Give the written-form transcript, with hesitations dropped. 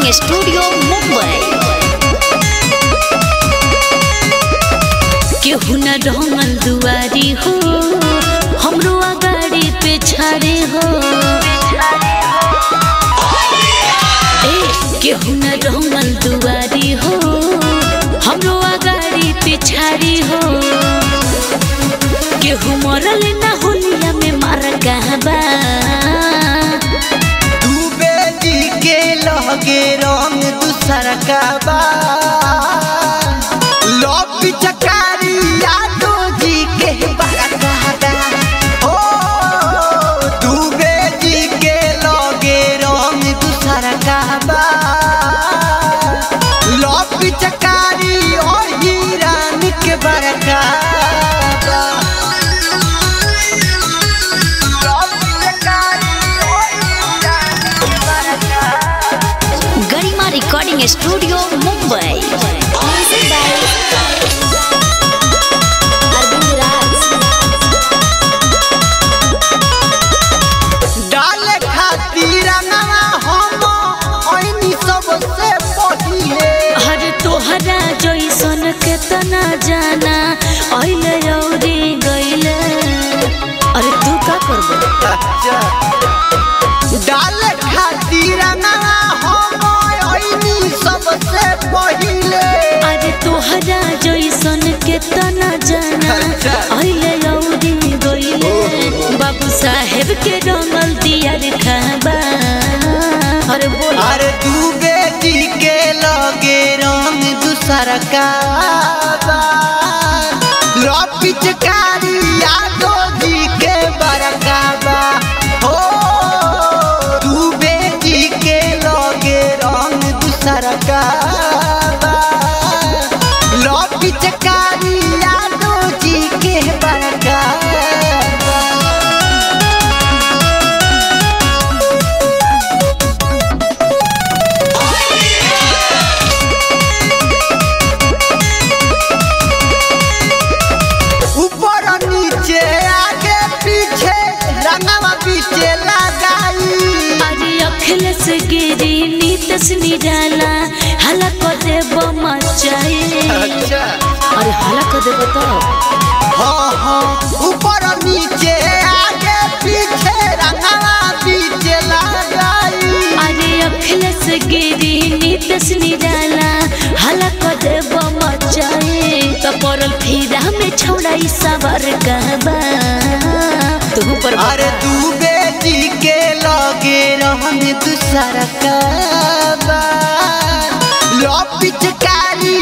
Recording studio Mumbai. केहू न ढोंगल दुआरी हो हमरो गाड़ी पे छाड़े हो। केहू न ढोंगल दुआरी हो हमरो गाड़ी पे छाड़ी हो। केहू मरल ना होलिया में मार कहबा डूबे जी के लगे रंग दूसर का बा लॉबी चकारी यादो जी के बरकादा हो। डूबे जी के लगे रंग दूसर का बा लॉबी चकारी और हीरान के बरकादा। गरिमा रिकॉर्डिंग स्टूडियो मुंबई। डाले खातिर नवा हम ओइनी सबसे पहिले हर तोहरा जैसन केतना जाना आइले औरी गइले। अरे तू का करबो? अच्छा डाले खातिर नवा हम ओइनी सबसे पहिले। अरे तोहरा जैसन केतना जाना आइले औरी गइले। बाबू साहेब के रंगल दिया रे खाबा। अरे बोल अरे डूबे जी के लगे रंग दूसर का बा लॉबी चकारी यादो जी के बरका बा हो। डूबे जी के लगे रंग दूसर का बा लॉबी चकारी यादो जी के बरका बा। ऊपर नीचे आगे पीछे रंगवा पीछे लगाई। अरे अखिलेश गिरी नीतस निराला हला को देव मचाई। अच्छा अरे हला को देव तो हाँ हाँ ऊपर नीचे आगे पीछे रंगवा पीछे लगाई। अरे अखिलेश गिरी नीतस निराला हला को देव मचाई। तो परल फिरा में छौड़ाई सवार कहबा तू पर। अरे डूबे जी के लगे रहन दूसर का बा लॉबी चकारी